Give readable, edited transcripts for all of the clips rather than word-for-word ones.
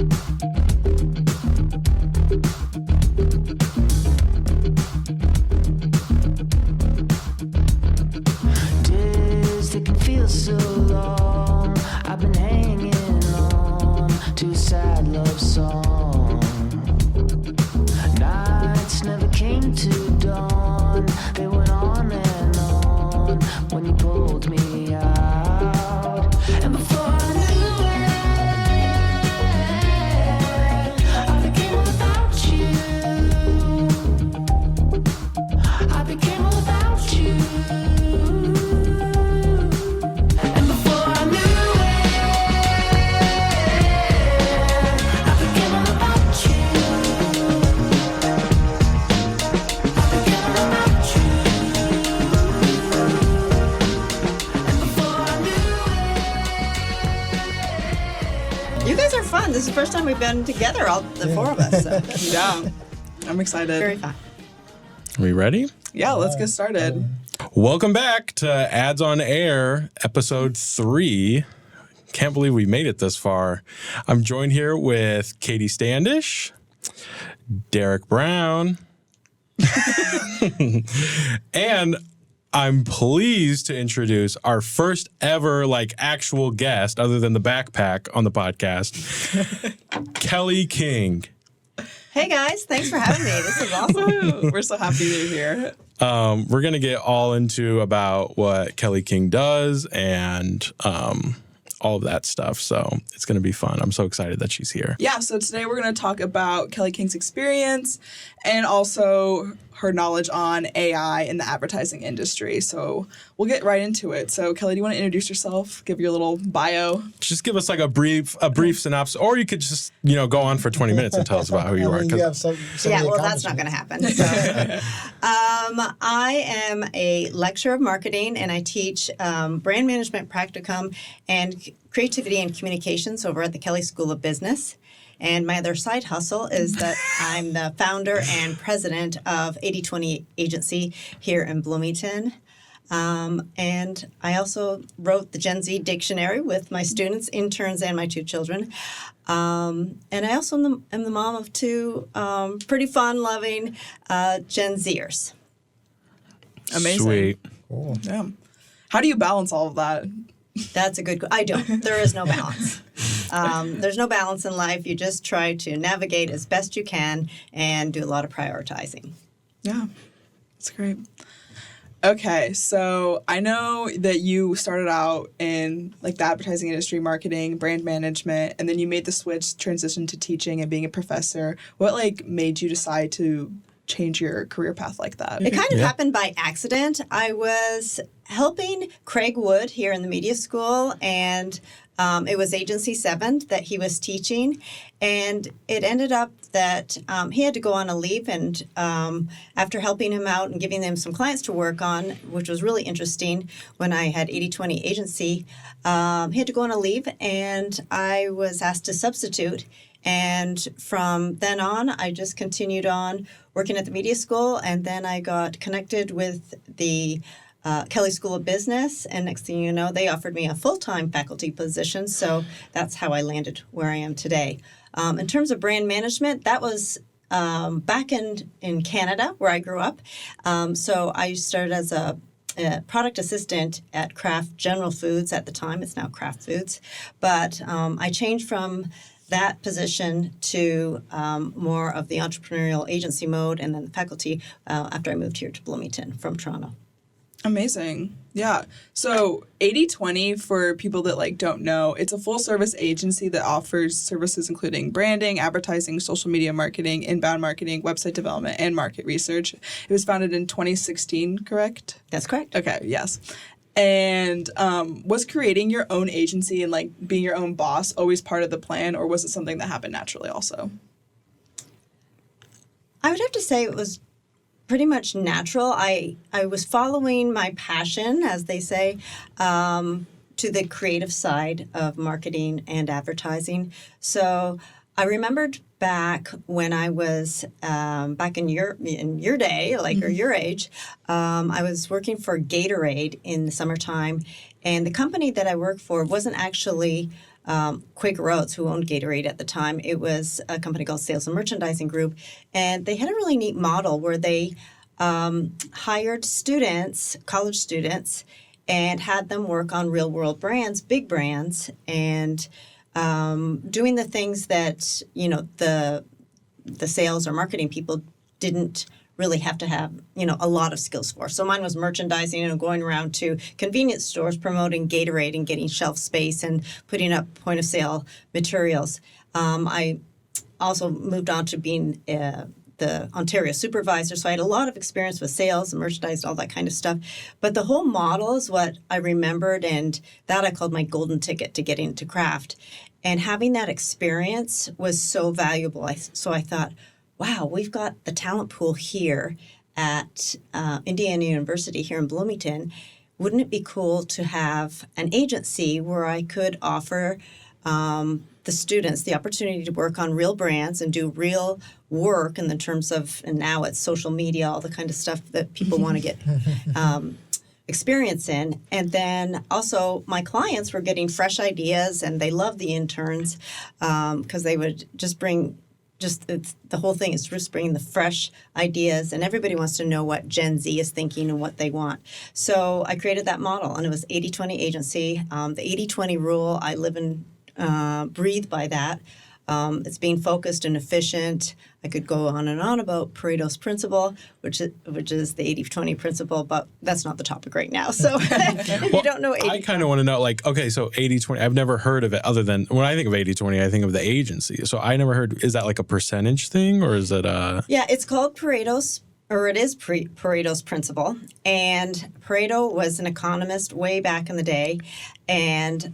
Days that can feel so long, I've been hanging on to a sad love song. Nights never came to dawn, they went on and on when you pulled me out. And before I knew it, I became all about you. I became all about you. And before I knew it, I became all about you. I became all about you. And before I knew it. You guys are fun. This is the first time we've been together, all the four of us. So Yeah, I'm excited. very fun. Are we ready? Yeah, let's get started. Welcome back to Ads on Air, episode 3. Can't believe we made it this far. I'm joined here with Katie Standish, Derrick Brown, and I'm pleased to introduce our first ever actual guest, other than the backpack on the podcast, Kelly King. Hey guys, thanks for having me. This is awesome. We're so happy you're here. We're going to get all into about what Kelly King does and all of that stuff. So it's going to be fun. I'm so excited that she's here. Yeah, so today we're going to talk about Kelly King's experience and also her knowledge on AI in the advertising industry. So we'll get right into it. So Kelly, do you want to introduce yourself? Give your little bio. Just give us a brief synopsis, or you could just go on for 20 minutes and tell us about who you are. You have so Yeah, many well, that's not going to happen. So, I am a lecturer of marketing, and I teach brand management practicum and creativity and communications over at the Kelly School of Business. And my other side hustle is that I'm the founder and president of 80/20 Agency here in Bloomington. And I also wrote the Gen Z dictionary with my students, interns, and my 2 children. And I also am the mom of 2 pretty fun, loving Gen Zers. Amazing. Sweet. Cool. Yeah. How do you balance all of that? That's a good. I don't. There is no balance. There's no balance in life. You just try to navigate as best you can and do a lot of prioritizing. Yeah, that's great. Okay, so I know that you started out in the advertising industry, marketing, brand management, and then you made the switch, transition to teaching and being a professor. What made you decide to change your career path like that? It kind of happened by accident. I was helping Craig Wood here in the media school, and it was Agency 7 that he was teaching. And it ended up that he had to go on a leave. And after helping him out and giving them some clients to work on, which was really interesting when I had 80/20 Agency, he had to go on a leave, and I was asked to substitute. And from then on, I just continued on working at the media school, and then I got connected with the Kelly School of Business, and next thing you know, they offered me a full-time faculty position, so that's how I landed where I am today. In terms of brand management, that was back in Canada, where I grew up. So I started as a product assistant at Kraft General Foods at the time. It's now Kraft Foods. But I changed from that position to more of the entrepreneurial agency mode and then the faculty after I moved here to Bloomington from Toronto. Amazing. Yeah. So 80/20, for people that don't know, it's a full service agency that offers services including branding, advertising, social media marketing, inbound marketing, website development, and market research. It was founded in 2016, correct? That's correct. Okay, yes. And was creating your own agency and being your own boss always part of the plan, or was it something that happened naturally also? I would have to say it was pretty much natural. I was following my passion, as they say, to the creative side of marketing and advertising. So I remembered back when I was back in your day, or your age, I was working for Gatorade in the summertime, and the company that I worked for wasn't actually Quaker Oats, who owned Gatorade at the time. It was a company called Sales and Merchandising Group, and they had a really neat model where they hired students, college students, and had them work on real world brands, big brands, and doing the things that the sales or marketing people didn't really have to have a lot of skills for. So mine was merchandising and going around to convenience stores promoting Gatorade and getting shelf space and putting up point of sale materials. I also moved on to being the Ontario supervisor, so I had a lot of experience with sales and merchandise and all that kind of stuff. But the whole model is what I remembered, and that I called my golden ticket to getting into craft. And having that experience was so valuable. So I thought, wow, we've got the talent pool here at Indiana University here in Bloomington. Wouldn't it be cool to have an agency where I could offer the students the opportunity to work on real brands and do real work in the terms of, and now it's social media, all the kind of stuff that people want to get experience in. And then also my clients were getting fresh ideas, and they loved the interns because they would just bring the whole thing is just bringing the fresh ideas, and everybody wants to know what Gen Z is thinking and what they want. So I created that model, and it was 80-20 agency. The 80-20 rule, I live and breathe by that. It's being focused and efficient. I could go on and on about Pareto's principle, which is the 80-20 principle, but that's not the topic right now. So if you don't know 80-20. I kind of want to know, okay, so 80-20, I've never heard of it other than when I think of 80-20, I think of the agency. So I never heard, is that like a percentage thing, or is it Yeah, it's called Pareto's, or it is Pareto's principle. And Pareto was an economist way back in the day, and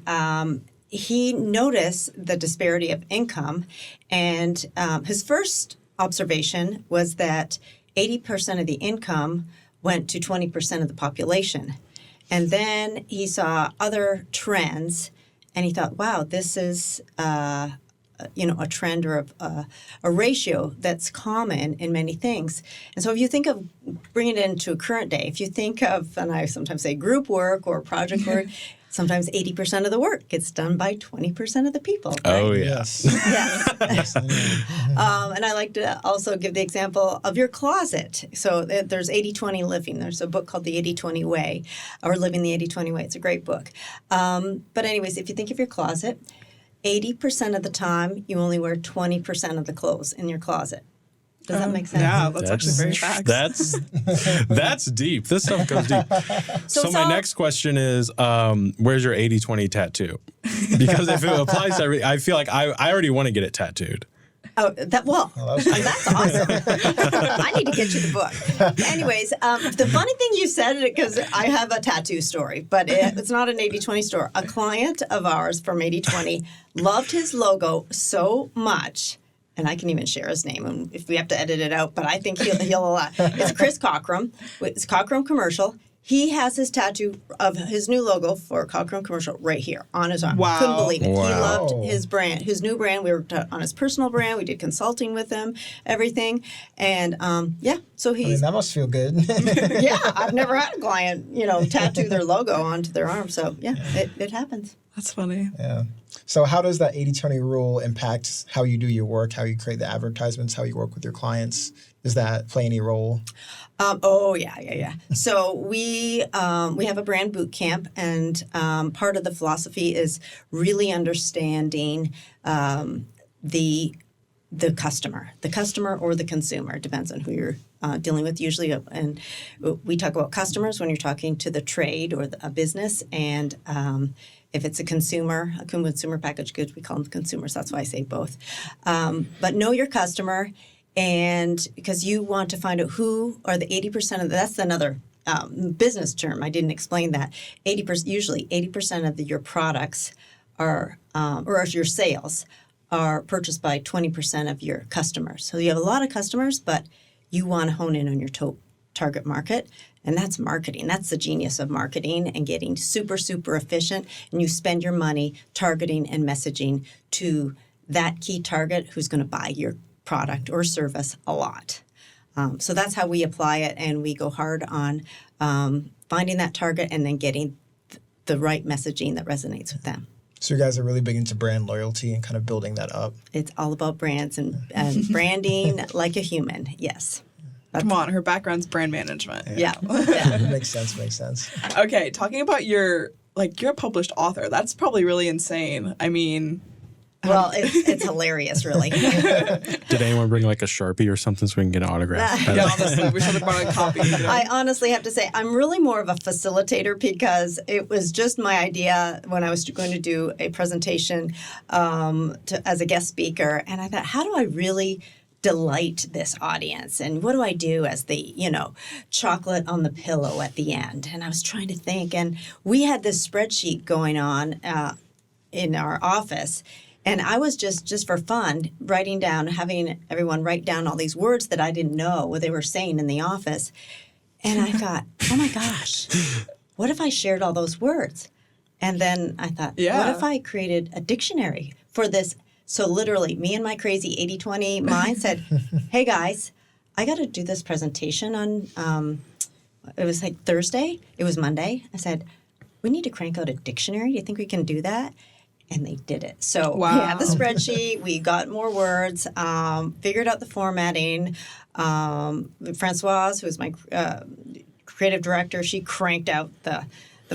he noticed the disparity of income, and his first observation was that 80% of the income went to 20% of the population. And then he saw other trends, and he thought, wow, this is a trend or a ratio that's common in many things. And so if you think of bringing it into a current day, if you think of, and I sometimes say group work or project work, sometimes 80% of the work gets done by 20% of the people. Right? Oh, yes. Yeah. And I like to also give the example of your closet. So there's 80-20 living. There's a book called The 80-20 Way, or Living the 80-20 Way. It's a great book. But anyways, if you think of your closet, 80% of the time you only wear 20% of the clothes in your closet. Does that make sense? Yeah, that's actually very facts. That's deep. This stuff goes deep. So my next question is, where's your 80-20 tattoo? Because if it applies to every, I feel like I already want to get it tattooed. Oh, that's awesome. I need to get you the book. Anyways, the funny thing you said, because I have a tattoo story, but it's not an 80-20 story. A client of ours from 80-20 loved his logo so much, and I can even share his name and if we have to edit it out, but I think he'll allow. It's Chris Cockrum. It's Cockrum Commercial. He has his tattoo of his new logo for Cockrum Commercial right here on his arm. Wow. Couldn't believe it. Wow. He loved his brand, his new brand. We worked on his personal brand. We did consulting with him, everything. And so he's... that must feel good. Yeah, I've never had a client, tattoo their logo onto their arm. So, it happens. That's funny. Yeah. So how does that 80-20 rule impact how you do your work, how you create the advertisements, how you work with your clients? Does that play any role? Yeah. So we have a brand boot camp, and part of the philosophy is really understanding the customer or the consumer. It depends on who you're dealing with usually. And we talk about customers when you're talking to the trade or a business, and if it's a consumer packaged goods, we call them consumers. That's why I say both. But know your customer, and because you want to find out who are the 80% of that's another business term. I didn't explain that. 80% of your products are or your sales are purchased by 20% of your customers. So you have a lot of customers, but you want to hone in on your target market. And that's marketing. That's the genius of marketing and getting super, super efficient. And you spend your money targeting and messaging to that key target who's going to buy your product or service a lot. So that's how we apply it. And we go hard on finding that target and then getting the right messaging that resonates with them. So you guys are really big into brand loyalty and kind of building that up. It's all about brands and branding like a human. Yes. Come on, her background's brand management. Yeah. Makes sense. Okay, talking about you're a published author. That's probably really insane. I mean, Well, it's hilarious, really. Did anyone bring like a Sharpie or something so we can get an autograph? yeah, honestly, we should have brought a copy. I honestly have to say, I'm really more of a facilitator because it was just my idea when I was going to do a presentation as a guest speaker. And I thought, how do I really delight this audience? And what do I do as the, chocolate on the pillow at the end? And I was trying to think. And we had this spreadsheet going on in our office. And I was just for fun writing down, having everyone write down all these words that I didn't know what they were saying in the office. And I thought, oh my gosh, what if I shared all those words? And then I thought, what if I created a dictionary for this? So literally, me and my crazy 80-20 mind said, hey guys, I got to do this presentation on, it was like Thursday. It was Monday. I said, we need to crank out a dictionary. Do you think we can do that? And they did it. So we had the spreadsheet. We got more words, figured out the formatting. Francoise, who's my creative director, she cranked out the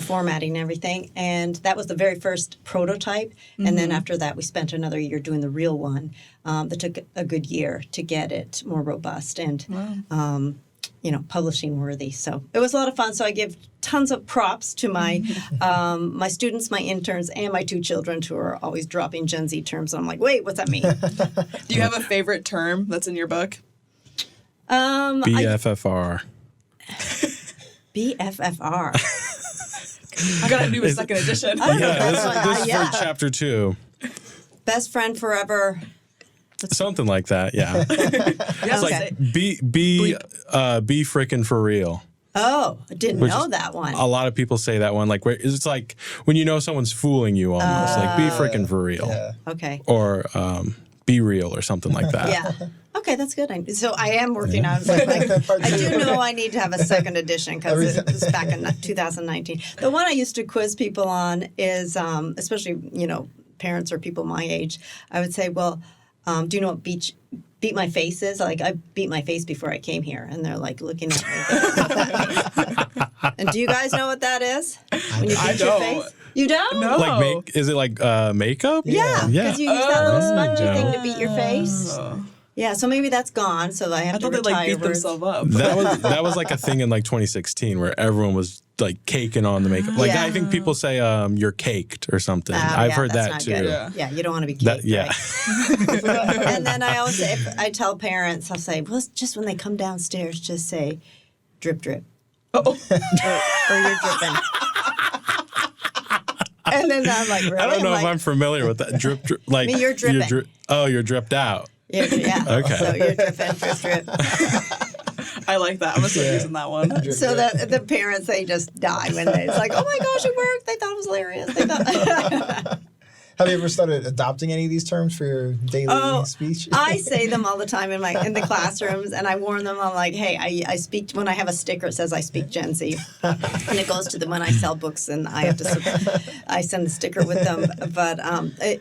formatting and everything. And that was the very first prototype. Mm-hmm. And then after that, we spent another year doing the real one. That took a good year to get it more robust and, publishing worthy. So it was a lot of fun. So I give tons of props to my my students, my interns, and my 2 children who are always dropping Gen Z terms. And I'm like, wait, what's that mean? Do you have a favorite term that's in your book? BFFR. BFFR. I gotta do a second edition. This is for chapter 2. Best friend forever. Something like that, yeah. It's like be frickin' for real. Oh, I didn't know that one. A lot of people say that one. Like, it's like when you know someone's fooling you almost. Like, be frickin' for real. Yeah. Okay. Or be real or something like that. Yeah. Okay, that's good. So I am working on I do know I need to have a second edition because it was back in 2019. The one I used to quiz people on is, especially, parents or people my age, I would say, well, do you know what beat my face is? Like, I beat my face before I came here. And they're like looking at me. And do you guys know what that is? When you beat your face? You don't? No. Like, is it like makeup? Yeah. Because you use that little spongy thing to beat your face. Oh. Yeah, so maybe that's gone. So I have to thought retire. they beat themselves up. That was like a thing in like 2016 where everyone was like caking on the makeup. Like, I think people say you're caked or something. I've heard that too. Yeah, you don't want to be caked. Right? And then I always say, if I tell parents, I'll say, well, just when they come downstairs, just say, drip, drip. Oh. or you're dripping. And then I'm like, really? I don't know if I'm familiar with that. Drip, drip. Like, I mean, you're dripping. You're dripped out. Yeah. Okay. So you're dripping, drip, drip. I like that. I'm going to start using that one. So the parents, they just die when it's like, oh my gosh, it worked. They thought it was hilarious. They thought. Have you ever started adopting any of these terms for your daily speech? I say them all the time in the classrooms, and I warn them. I'm like, hey, I speak when I have a sticker that says I speak Gen Z, and it goes to them when I sell books, and I have to I send the sticker with them. But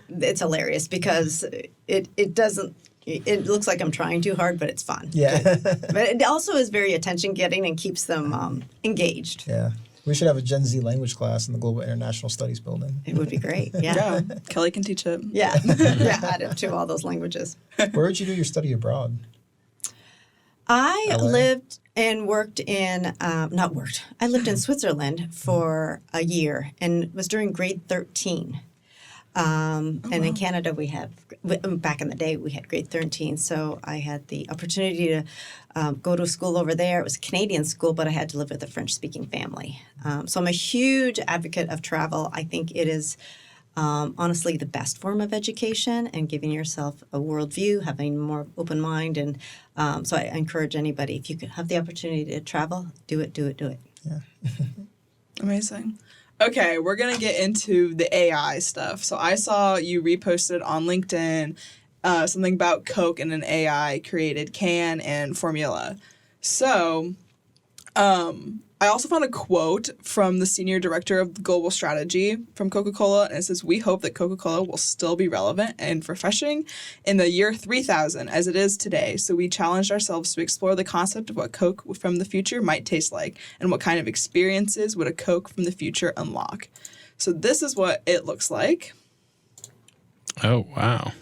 it's hilarious because it doesn't. It looks like I'm trying too hard, but it's fun. Yeah. But it also is very attention-getting and keeps them engaged. Yeah. We should have a Gen Z language class in the Global International Studies building. It would be great. Yeah. Kelly can teach it. Yeah. Add it to all those languages. Where did you do your study abroad? I lived and worked in, I lived in Switzerland for a year and was during grade 13. And in Canada, back in the day, we had grade 13. So I had the opportunity to go to a school over there. It was a Canadian school, but I had to live with a French-speaking family. So I'm a huge advocate of travel. I think it is honestly the best form of education and giving yourself a worldview, having a more open mind. And so I encourage anybody, if you could have the opportunity to travel, do it. Yeah. Amazing. Okay, we're going to get into the AI stuff. So I saw you reposted on LinkedIn something about Coke and an AI created can and formula. So I I also found a quote from the senior director of global strategy from Coca-Cola, and it says, "We hope that Coca-Cola will still be relevant and refreshing in the year 3000 as it is today. So we challenged ourselves to explore the concept of what Coke from the future might taste like and what kind of experiences would a Coke from the future unlock." So this is what it looks like. Oh, wow.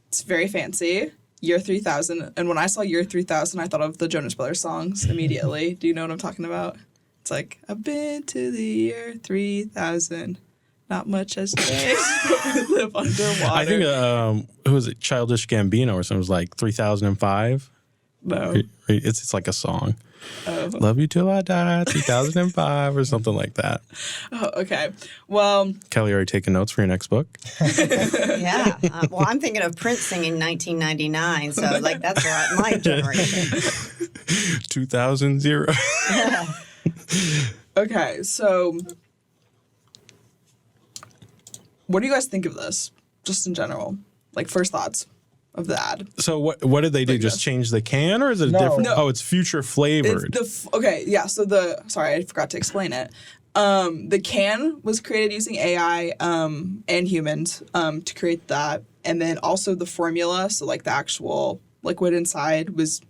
It's very fancy. Year 3000. And when I saw Year 3000, I thought of the Jonas Brothers songs immediately. Do you know what I'm talking about? It's like, I've been to the year 3000. Not much has changed, but we live underwater. I think, who was it? Childish Gambino or something was like 3005. No. It's like a song. Oh. Love you till I die, 2005 or something like that. Oh, okay. Well, Kelly, are you taking notes for your next book? Yeah. Well, I'm thinking of Prince singing 1999, so like that's right, my generation. 2000. okay. So what do you guys think of this, just in general? Like, first thoughts of the ad. So what did they do? Like Just this. change the can, or is it No. different? No. Oh, it's future flavored. Okay, yeah. So sorry, I forgot to explain it. The can was created using AI and humans to create that, and then also the formula. So like the actual liquid inside was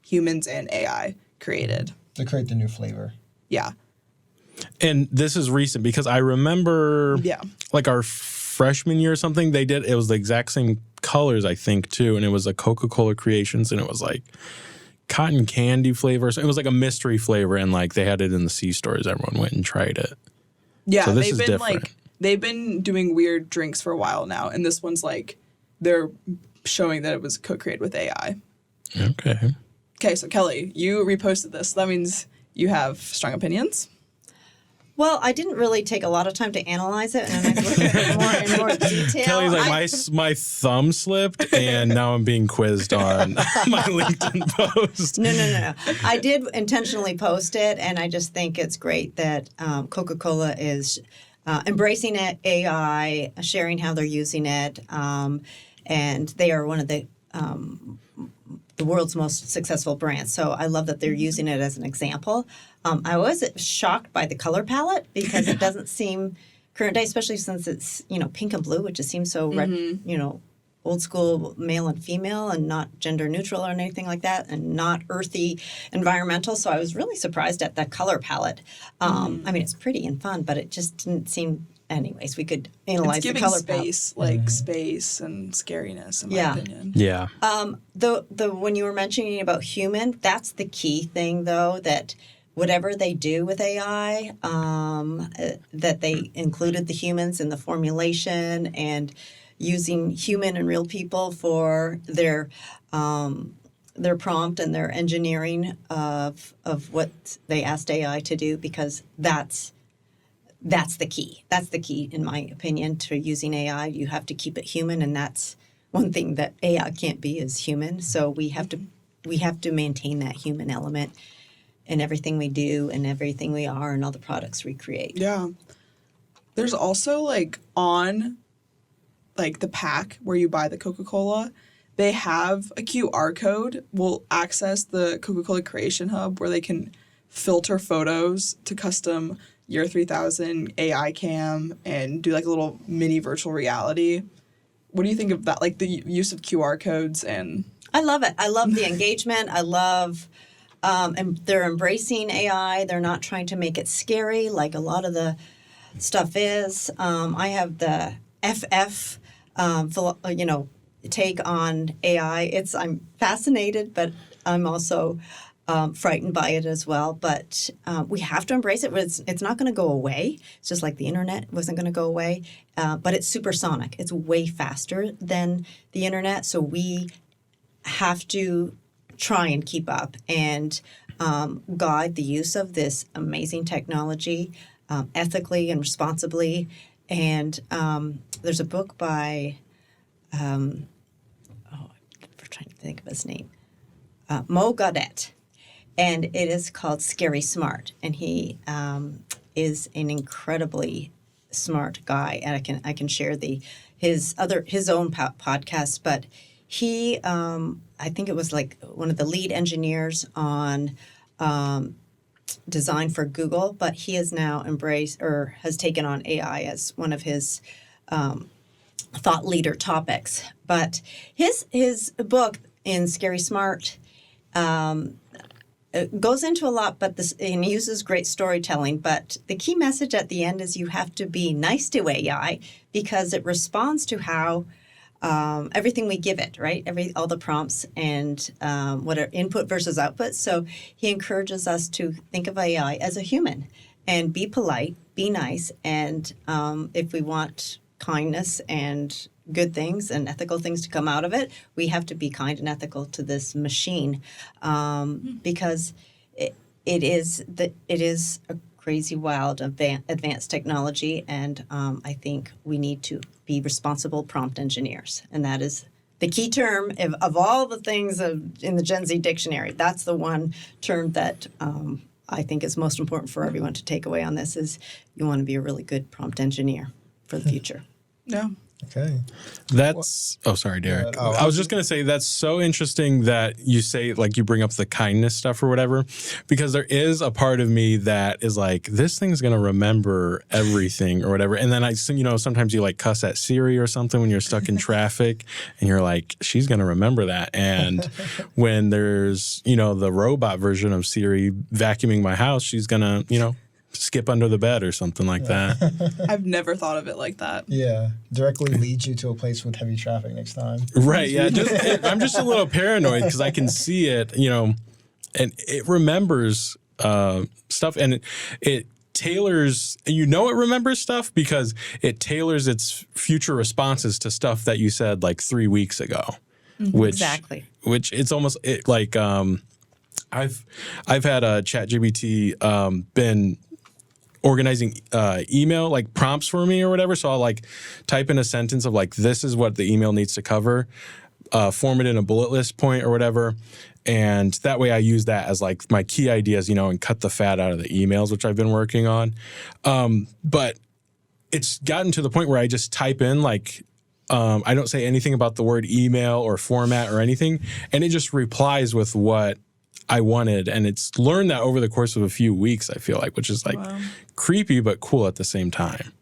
humans and AI created. To create the new flavor. Yeah. And this is recent because I remember, Yeah. like our freshman year or something, they did. It was the exact same colors, I think, too, and it was a Coca-Cola Creations, and it was like cotton candy flavor. So it was like a mystery flavor, and like they had it in the C stores. Everyone went and tried it. Yeah, So this they've is been different. they've been doing weird drinks for a while now, and this one's like they're showing that it was co-created with AI. Okay. Okay, so Kelly, you reposted this. So that means you have strong opinions. Well, I didn't really take a lot of time to analyze it, and I looked at it in more detail. Kelly's like, my thumb slipped, and now I'm being quizzed on my LinkedIn post. No. I did intentionally post it, and I just think it's great that Coca-Cola is embracing it, AI, sharing how they're using it, and they are one of the world's most successful brands. So I love that they're using it as an example. I was shocked by the color palette because it doesn't seem current day, especially since it's pink and blue, which just seems so old school male and female and not gender neutral or anything like that, and not earthy environmental. So I was really surprised at that color palette. I mean, it's pretty and fun, but it just didn't seem. Anyways, we could analyze It's the giving color space, like space and scariness, in my Yeah. opinion. Yeah. The when you were mentioning about human, that's the key thing, though, that whatever they do with AI, that they included the humans in the formulation and using human and real people for their prompt and their engineering of what they asked AI to do, because that's the key. That's the key, in my opinion, to using AI. You have to keep it human, and that's one thing that AI can't be is human. So we have to maintain that human element in everything we do and everything we are and all the products we create. Yeah. There's also like on like the pack where you buy the Coca-Cola, they have a QR code. Will access the Coca-Cola Creation Hub where they can filter photos to custom Year 3000 AI cam and do like a little mini virtual reality. What do you think of that? Like the use of QR codes and... I love it. I love the engagement. I love, and they're embracing AI. They're not trying to make it scary like a lot of the stuff is. I have the FF, take on AI. I'm fascinated, but I'm also frightened by it as well. But we have to embrace it. It's not going to go away. It's just like the internet wasn't going to go away. But it's supersonic. It's way faster than the internet. So we have to try and keep up and guide the use of this amazing technology ethically and responsibly. And there's a book by, I'm trying to think of his name, Mo Gaudet, and it is called Scary Smart. And he is an incredibly smart guy, and I can share his own podcast, but he I think it was like one of the lead engineers on designed for Google, but he has now embraced or has taken on AI as one of his thought leader topics. But his book in Scary Smart it goes into a lot, but and uses great storytelling. But the key message at the end is you have to be nice to AI because it responds to how everything we give it, right? All the prompts and what are input versus output. So he encourages us to think of AI as a human and be polite, be nice, and if we want kindness and good things and ethical things to come out of it, we have to be kind and ethical to this machine because it is a crazy, wild, advanced technology, and I think we need to be responsible prompt engineers, and that is the key term of all the things in the Gen Z dictionary. That's the one term that I think is most important for everyone to take away on this is you want to be a really good prompt engineer for the future. Yeah. Okay. Sorry, Derrick. I was just going to say that's so interesting that you say, like, you bring up the kindness stuff or whatever, because there is a part of me that is like, this thing's going to remember everything or whatever. And then sometimes you like cuss at Siri or something when you're stuck in traffic and you're like, she's going to remember that. And when there's, the robot version of Siri vacuuming my house, she's going to, skip under the bed or something like that. I've never thought of it like that. Yeah, directly leads you to a place with heavy traffic next time. Right, yeah. I'm just a little paranoid because I can see it, and it remembers stuff, and it tailors, it remembers stuff because it tailors its future responses to stuff that you said like 3 weeks ago. Exactly. Which it's almost like I've had a ChatGPT been organizing email like prompts for me or whatever. So I'll like type in a sentence of like, this is what the email needs to cover, form it in a bullet list point or whatever. And that way I use that as like my key ideas, and cut the fat out of the emails, which I've been working on. But it's gotten to the point where I just type in like, I don't say anything about the word email or format or anything. And it just replies with what I wanted, and it's learned that over the course of a few weeks, I feel like, which is like creepy but cool at the same time.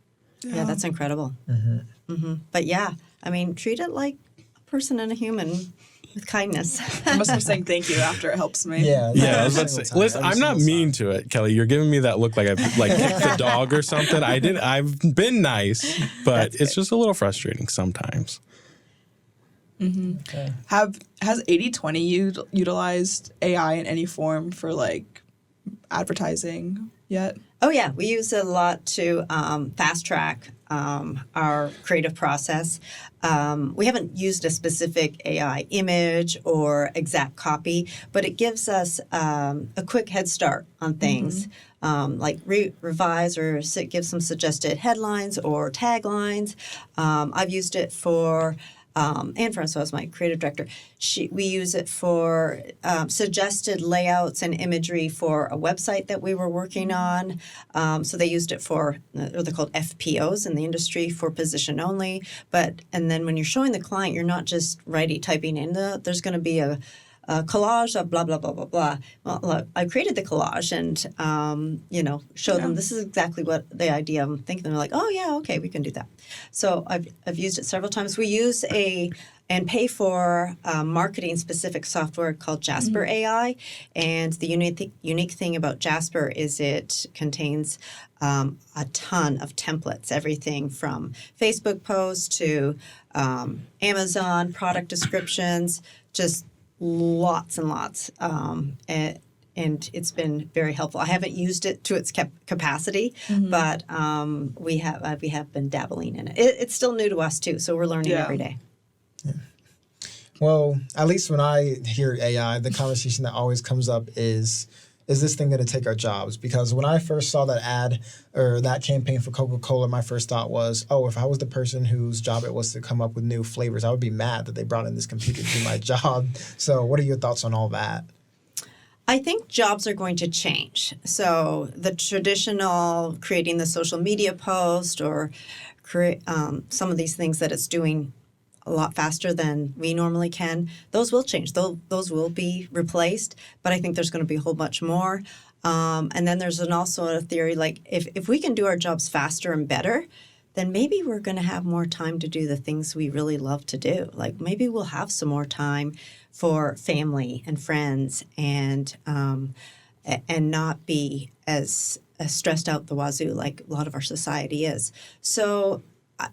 Yeah, that's incredible. But yeah, I mean, treat it like a person and a human with kindness. I must be saying thank you after it helps me. Yeah. I was about to say, listen, I'm not mean to it, Kelly. You're giving me that look like I've like kicked the dog or something. I've been nice, but it's just a little frustrating sometimes. Okay. Has 80/20 utilized AI in any form for like advertising yet? Oh yeah, we use it a lot to fast track our creative process. We haven't used a specific AI image or exact copy, but it gives us a quick head start on things. Like revise or give some suggested headlines or taglines. I've used it for Anne Francois is my creative director. We use it for suggested layouts and imagery for a website that we were working on. So they used it for, or they're called FPOs in the industry, for position only. And then when you're showing the client, you're not just typing in there's going to be a collage of blah, blah, blah, blah, blah. Well, look, I created the collage and, show them this is exactly what the idea I'm thinking. They're like, oh, yeah, okay, we can do that. So I've used it several times. We use and pay for marketing-specific software called Jasper AI. And the unique thing about Jasper is it contains a ton of templates, everything from Facebook posts to Amazon product descriptions, just lots and lots, and it's been very helpful. I haven't used it to its capacity, but we have been dabbling in it. It's still new to us too, so we're learning every day. Yeah. Well, at least when I hear AI, the conversation that always comes up is this thing going to take our jobs? Because when I first saw that ad or that campaign for Coca-Cola, my first thought was, if I was the person whose job it was to come up with new flavors, I would be mad that they brought in this computer to do my job. So what are your thoughts on all that? I think jobs are going to change. So the traditional creating the social media post or create some of these things that it's doing a lot faster than we normally can, those will change. Those will be replaced, but I think there's going to be a whole bunch more. And then there's also a theory like if we can do our jobs faster and better, then maybe we're going to have more time to do the things we really love to do. Like maybe we'll have some more time for family and friends and not be as stressed out the wazoo like a lot of our society is. So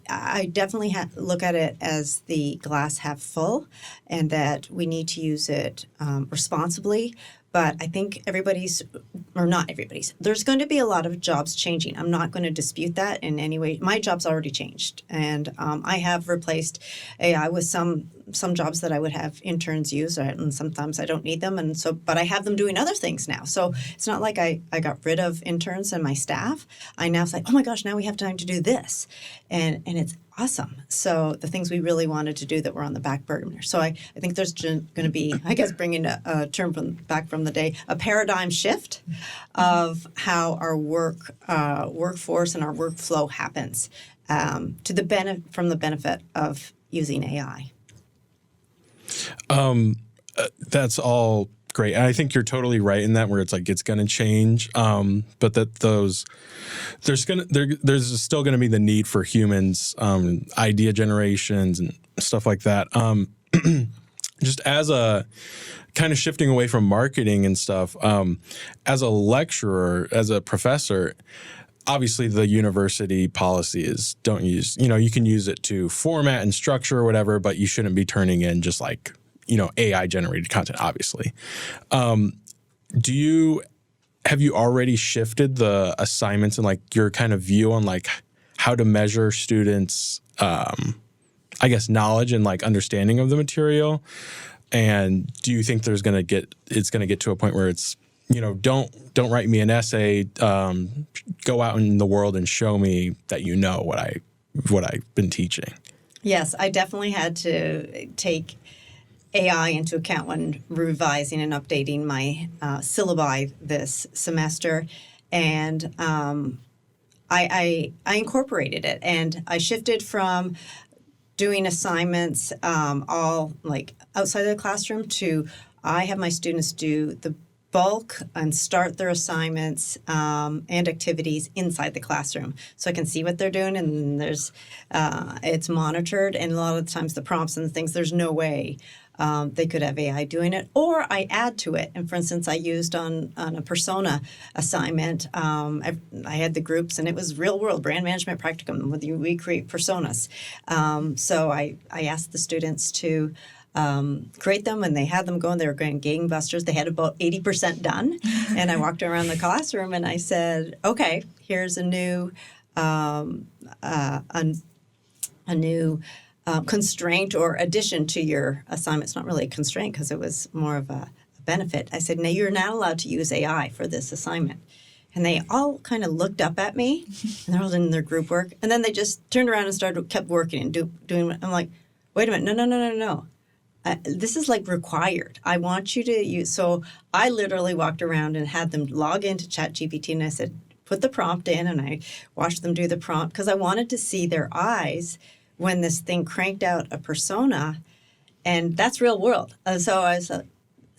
I definitely look at it as the glass half full and that we need to use it responsibly. But I think not everybody's, there's going to be a lot of jobs changing. I'm not going to dispute that in any way. My job's already changed. And I have replaced AI with some jobs that I would have interns use, and sometimes I don't need them. And so, but I have them doing other things now. So it's not like I got rid of interns and my staff. I now say, oh my gosh, now we have time to do this. And it's awesome. So the things we really wanted to do that were on the back burner. So I think there's going to be, I guess, bringing a term back from the day, a paradigm shift of how our workforce and our workflow happens from the benefit of using AI. That's all great. And I think you're totally right in that where it's like it's going to change. But that there's still going to be the need for humans, idea generations and stuff like that. Just as a kind of shifting away from marketing and stuff, as a lecturer, as a professor, obviously the university policy is don't use, you can use it to format and structure or whatever, but you shouldn't be turning in just like, AI generated content, obviously. Have you already shifted the assignments and like your kind of view on like how to measure students, I guess, knowledge and like understanding of the material? And do you think it's going to get to a point where it's, don't write me an essay, go out in the world and show me that you know what I've been teaching? Yes, I definitely had to take AI into account when revising and updating my syllabi this semester, and I incorporated it, and I shifted from doing assignments all like outside of the classroom to I have my students do the bulk and start their assignments and activities inside the classroom, so I can see what they're doing, and there's it's monitored, and a lot of the times the prompts and things, there's no way they could have AI doing it, or I add to it. And for instance, I used on a persona assignment, I had the groups, and it was real world brand management practicum. We create personas. So I asked the students to create them, and they had them going. They were going gangbusters. They had about 80% done. And I walked around the classroom and I said, okay, here's a new constraint or addition to your assignment. It's not really a constraint because it was more of a benefit. I said, now you're not allowed to use AI for this assignment. And they all kind of looked up at me, and they're all in their group work. And then they just turned around and kept working and doing. I'm like, wait a minute, no. This is like required. I want you to use. So I literally walked around and had them log into ChatGPT, and I said, put the prompt in, and I watched them do the prompt because I wanted to see their eyes when this thing cranked out a persona, and that's real world.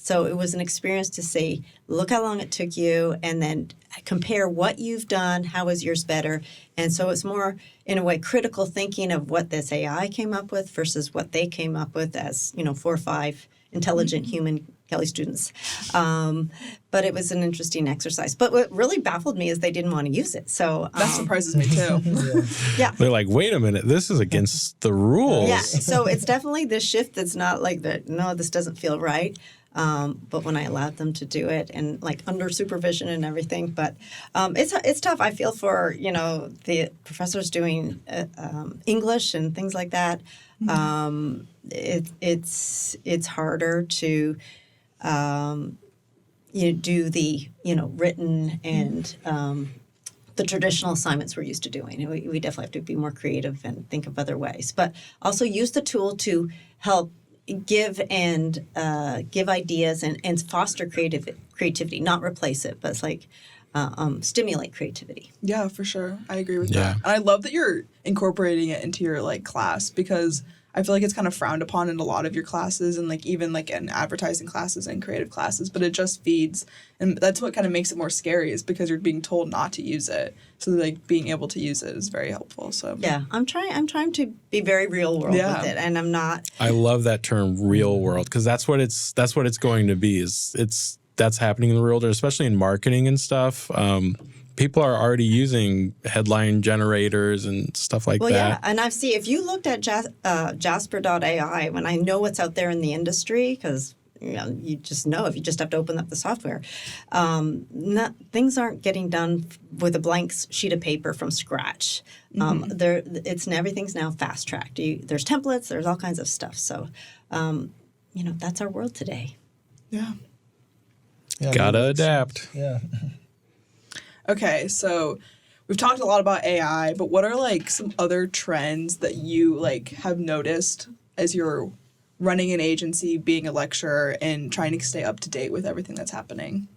So it was an experience to say, look how long it took you, and then compare what you've done, how is yours better. And so it's more, in a way, critical thinking of what this AI came up with versus what they came up with as, 4 or 5 intelligent human Kelly students. But it was an interesting exercise. But what really baffled me is they didn't want to use it. So that surprises me too. Yeah. They're like, wait a minute, this is against the rules. Yeah. So it's definitely this shift that's not like that. No, this doesn't feel right. But when I allowed them to do it and like under supervision and everything, but it's tough. I feel for the professors doing English and things like that. It's harder to do the written and the traditional assignments we're used to doing. We definitely have to be more creative and think of other ways, but also use the tool to help give ideas and foster creativity, not replace it, but it's like stimulate creativity. Yeah, for sure. I agree with that. And I love that you're incorporating it into your class, because I feel like it's kind of frowned upon in a lot of your classes and like even like in advertising classes and creative classes, but it just feeds, and that's what kind of makes it more scary is because you're being told not to use it. So like being able to use it is very helpful. So Yeah, I'm trying to be very real world with it, and I'm not. I love that term real world because that's what it's going to be that's happening in the real world, especially in marketing and stuff. People are already using headline generators and stuff like Well, that. yeah, and I've seen, if you looked at Jasper.ai, when I know what's out there in the industry, because you just know if you just have to open up the software, things aren't getting done with a blank sheet of paper from scratch. Everything's now fast tracked. There's templates, there's all kinds of stuff. So, that's our world today. yeah. Gotta adapt. Yeah. Okay, so we've talked a lot about AI, but what are like some other trends that you like have noticed as you're running an agency, being a lecturer, and trying to stay up to date with everything that's happening?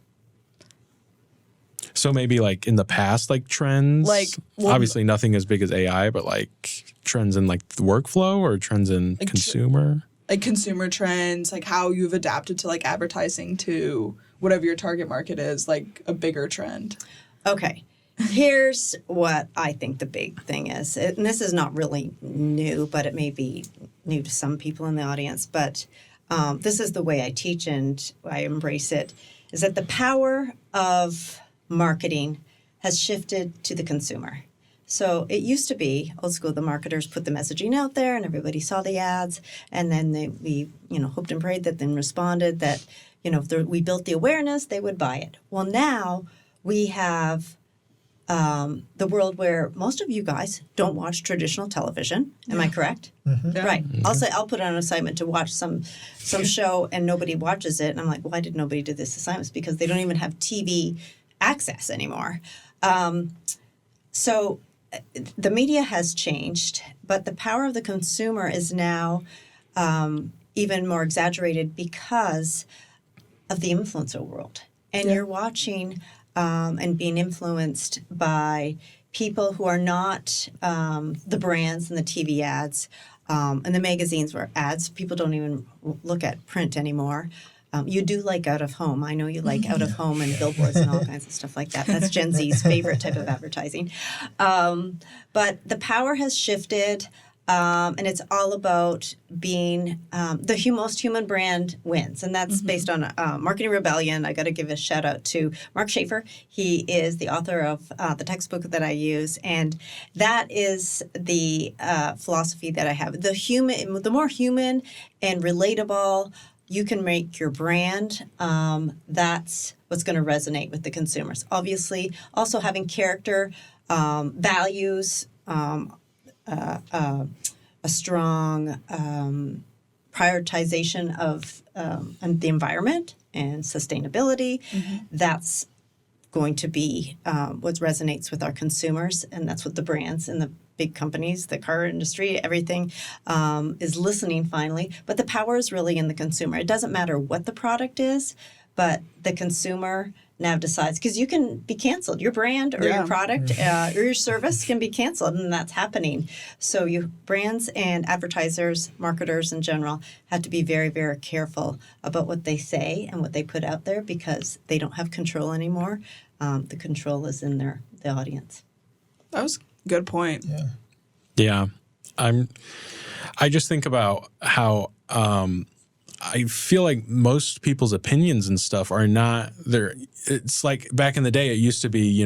So maybe like in the past, like trends, Like, well, obviously nothing as big as AI, but like trends in like the workflow or trends in Like consumer. Like consumer trends, like how you've adapted to like advertising to whatever your target market is, like a bigger trend. Okay, here's what I think the big thing is. And this is not really new, but it may be new to some people in the audience. But this is the way I teach and I embrace it, is that the power of marketing has shifted to the consumer. So it used to be old school. The marketers put the messaging out there, and everybody saw the ads, and then we hoped and prayed that then responded that if we built the awareness, they would buy it. Well, now we have the world where most of you guys don't watch traditional television. Am I correct? Yeah. Right. I'll put on an assignment to watch some show, and nobody watches it, and I'm like, why did nobody do this assignment? It's because they don't even have TV access anymore. So the media has changed, but the power of the consumer is now even more exaggerated because of the influencer world. And you're watching and being influenced by people who are not the brands and the TV ads and the magazines where ads. People don't even look at print anymore. You do like out of home. I know you like out of home and billboards and all kinds of stuff like that. That's Gen Z's favorite type of advertising. But the power has shifted, and it's all about being the most human brand wins. And that's based on Marketing Rebellion. I got to give a shout out to Mark Schaefer. He is the author of the textbook that I use. And that is the philosophy that I have. The more human and relatable you can make your brand, that's what's going to resonate with the consumers. Obviously, also having character, values, a strong prioritization of and the environment and sustainability. That's going to be what resonates with our consumers, and that's what the brands and the big companies, the car industry, everything is listening finally. But the power is really in the consumer. It doesn't matter what the product is, but the consumer now decides, because you can be canceled. Your brand or your product or your service can be canceled, and that's happening. So you brands and advertisers, marketers in general, have to be very, very careful about what they say and what they put out there because they don't have control anymore. The control is in the audience. That was a good point. Yeah. I just think about how I feel like most people's opinions and stuff are not there. It's like back in the day, it used to be,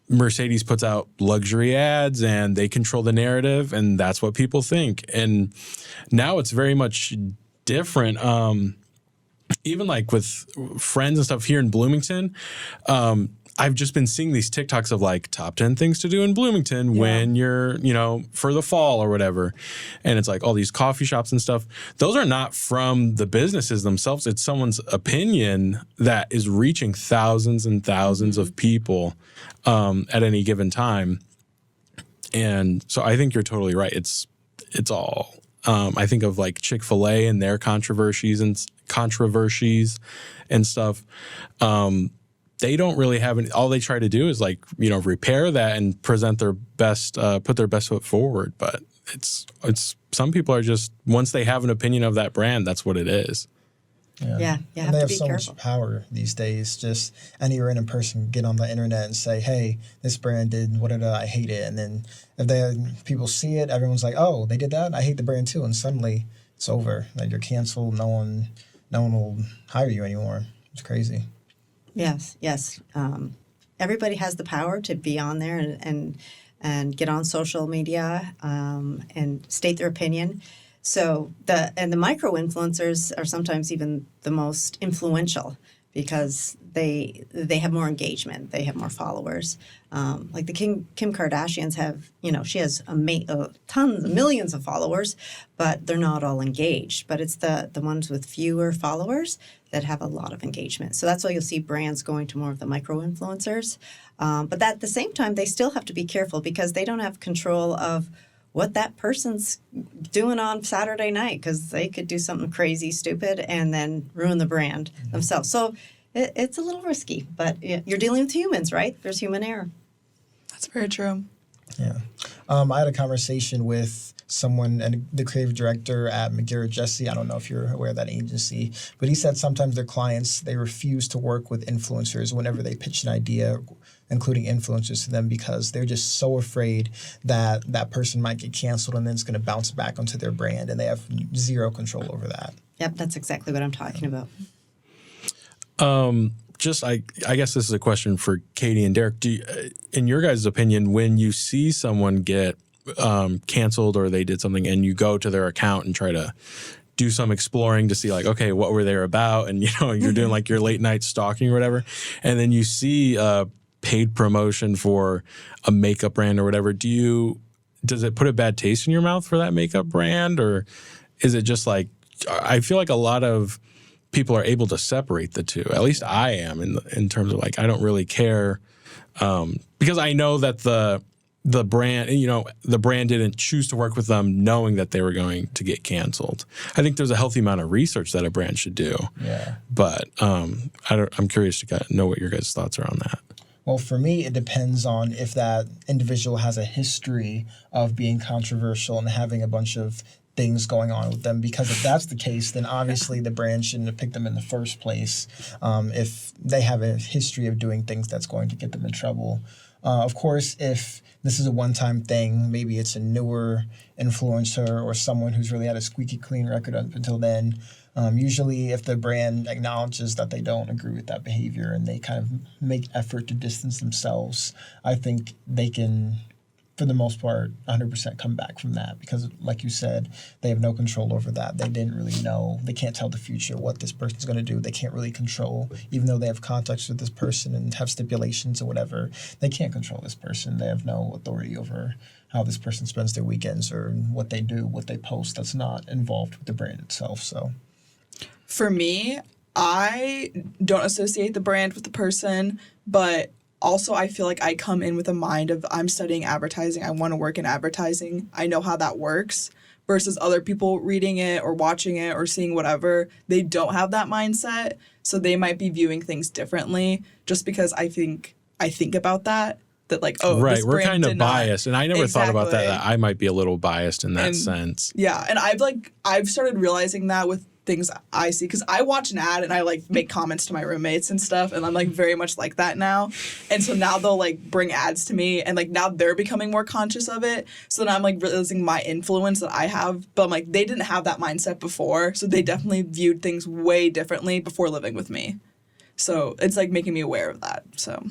Mercedes puts out luxury ads and they control the narrative and that's what people think. And now it's very much different. Even like with friends and stuff here in Bloomington, I've just been seeing these TikToks of like top 10 things to do in Bloomington when you're, for the fall or whatever. And it's like all these coffee shops and stuff. Those are not from the businesses themselves. It's someone's opinion that is reaching thousands and thousands of people at any given time. And so I think you're totally right. It's all, I think of like Chick-fil-A and their controversies and stuff. They don't really have any, all they try to do is like, repair that and present their best, put their best foot forward. But it's some people are just, once they have an opinion of that brand, that's what it is. Yeah, you and have they to have be so careful. much power these days. Just any random person can get on the internet and say, "Hey, this brand did what did I hate it?" And then if people see it, everyone's like, "Oh, they did that. I hate the brand too." And suddenly it's over. Like, you're canceled. No one will hire you anymore. It's crazy. Yes, yes. Everybody has the power to be on there and get on social media and state their opinion. So the micro influencers are sometimes even the most influential because they have more engagement, they have more followers. Like the Kim Kardashians have, she has tons, millions of followers, but they're not all engaged. But it's the ones with fewer followers that have a lot of engagement. So that's why you'll see brands going to more of the micro influencers. But at the same time, they still have to be careful because they don't have control of what that person's doing on Saturday night, because they could do something crazy, stupid, and then ruin the brand themselves. So it's a little risky, but you're dealing with humans, right? There's human error. That's very true. Yeah. I had a conversation with someone, and the creative director at McGarrett Jesse. I don't know if you're aware of that agency, but he said sometimes their clients, they refuse to work with influencers whenever they pitch an idea, including influencers to them, because they're just so afraid that that person might get canceled and then it's going to bounce back onto their brand, and they have zero control over that. Yep, that's exactly what I'm talking about. I guess this is a question for Katie and Derrick. In your guys' opinion, when you see someone get canceled or they did something and you go to their account and try to do some exploring to see, like, okay, what were they about? And, you're doing like your late night stalking or whatever. And then you see a paid promotion for a makeup brand or whatever. Does it put a bad taste in your mouth for that makeup brand? Or is it just like, I feel like a lot of people are able to separate the two. At least I am in terms of, like, I don't really care because I know that the brand, the brand didn't choose to work with them knowing that they were going to get canceled. I think there's a healthy amount of research that a brand should do. Yeah. But I'm curious to know what your guys' thoughts are on that. Well, for me, it depends on if that individual has a history of being controversial and having a bunch of things going on with them. Because if that's the case, then obviously the brand shouldn't have picked them in the first place. If they have a history of doing things that's going to get them in trouble. Of course, if this is a one-time thing, maybe it's a newer influencer or someone who's really had a squeaky clean record up until then. Usually if the brand acknowledges that they don't agree with that behavior and they kind of make effort to distance themselves, I think they can, for the most part, 100% come back from that, because like you said, they have no control over that. They didn't really know. They can't tell the future what this person's going to do. They can't really control, even though they have contacts with this person and have stipulations or whatever, they can't control this person. They have no authority over how this person spends their weekends or what they do, what they post. That's not involved with the brand itself. So For me, I don't associate the brand with the person, but also I feel like I come in with a mind of, I'm studying advertising, I want to work in advertising, I know how that works, versus other people reading it or watching it or seeing whatever, they don't have that mindset, so they might be viewing things differently just because I think about that like, oh, right, this we're brand kind of did not. biased, and I never thought about that. Exactly. I might be a little biased in that And sense. Yeah, and I've started realizing that with things I see, because I watch an ad and I like make comments to my roommates and stuff, and I'm like very much like that now. And so now they'll like bring ads to me, and like now they're becoming more conscious of it. So then I'm like realizing my influence that I have, but I'm like, they didn't have that mindset before, so they definitely viewed things way differently before living with me. So it's like making me aware of that. So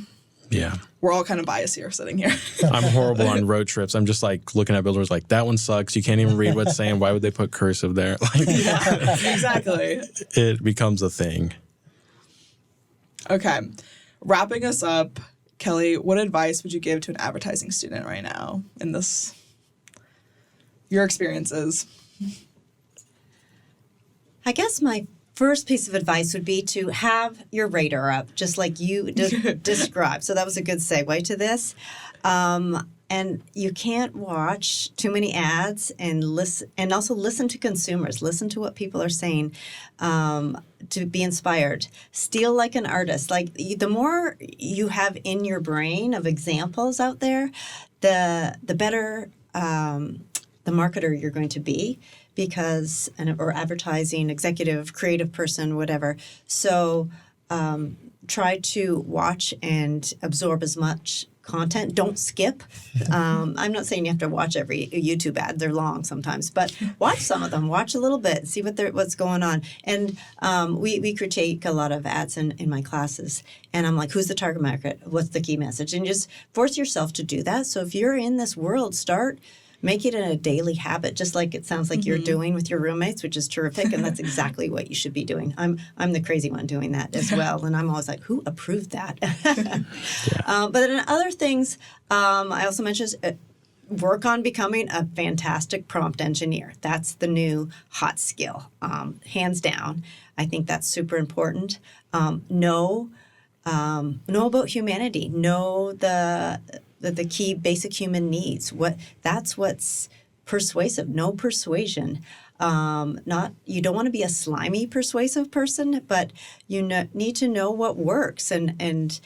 Yeah. we're all kind of biased here sitting here. I'm horrible on road trips. I'm just like looking at billboards like, that one sucks. You can't even read what's saying. Why would they put cursive there? Like, Yeah, exactly. it becomes a thing. Okay. Wrapping us up, Kelly, what advice would you give to an advertising student right now in this, your experiences? I guess my first piece of advice would be to have your radar up, just like you described. So that was a good segue to this. And you can't watch too many ads and also listen to consumers. Listen to what people are saying to be inspired. Steal like an artist. Like the more you have in your brain of examples out there, the better. The the marketer you're going to be, because or advertising executive, creative person, whatever. So try to watch and absorb as much content. Don't skip. I'm not saying you have to watch every YouTube ad. They're long sometimes, but watch some of them. Watch a little bit. See what's going on. And we critique a lot of ads in my classes. And I'm like, who's the target market? What's the key message? And just force yourself to do that. So if you're in this world, make it a daily habit, just like it sounds like you're doing with your roommates, which is terrific, and that's exactly what you should be doing. I'm the crazy one doing that as well, and I'm always like, who approved that? But then other things, I also mentioned work on becoming a fantastic prompt engineer. That's the new hot skill, hands down. I think that's super important. Know about humanity. Know the key basic human needs. That's what's persuasive. No persuasion. You don't want to be a slimy persuasive person, but you need to know what works and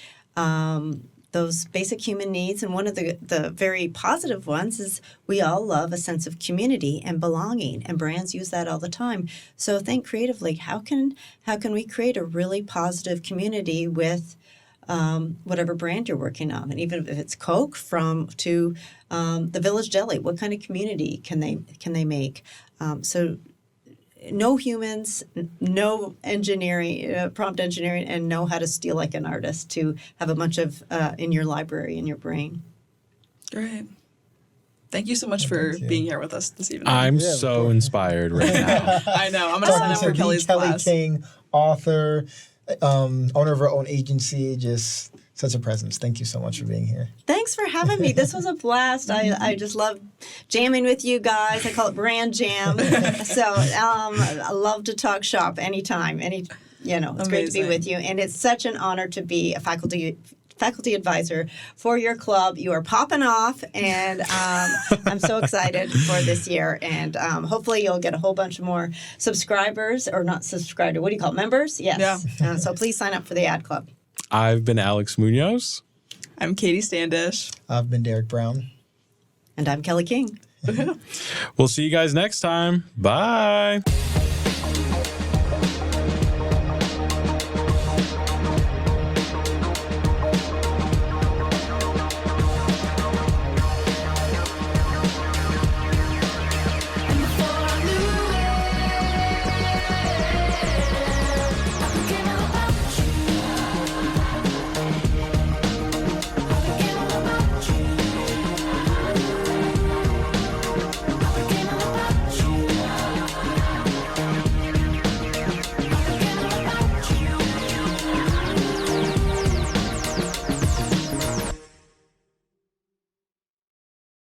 those basic human needs. And one of the very positive ones is we all love a sense of community and belonging, and brands use that all the time. So think creatively. How can we create a really positive community with whatever brand you're working on? And even if it's Coke to the Village Deli, what kind of community can they make? So no humans, no engineering, prompt engineering, and know how to steal like an artist to have a bunch of in your library, in your brain. Great. Thank you so much for being here with us this evening. I'm so inspired right now. I know. I'm going to sign up for Kelly's class. Kelly King, author, owner of her own agency, just such a presence. Thank you so much for being here. Thanks for having me. This was a blast. I just love jamming with you guys. I call it brand jam. So I love to talk shop anytime. It's great to be with you. And it's such an honor to be a faculty advisor for your club. You are popping off, and I'm so excited for this year. And hopefully you'll get a whole bunch more subscribers, or not subscribers, what do you call it, members? Yes. Yeah. So please sign up for the ad club. I've been Alex Munoz. I'm Katie Standish. I've been Derrick Brown. And I'm Kelly King. We'll see you guys next time. Bye.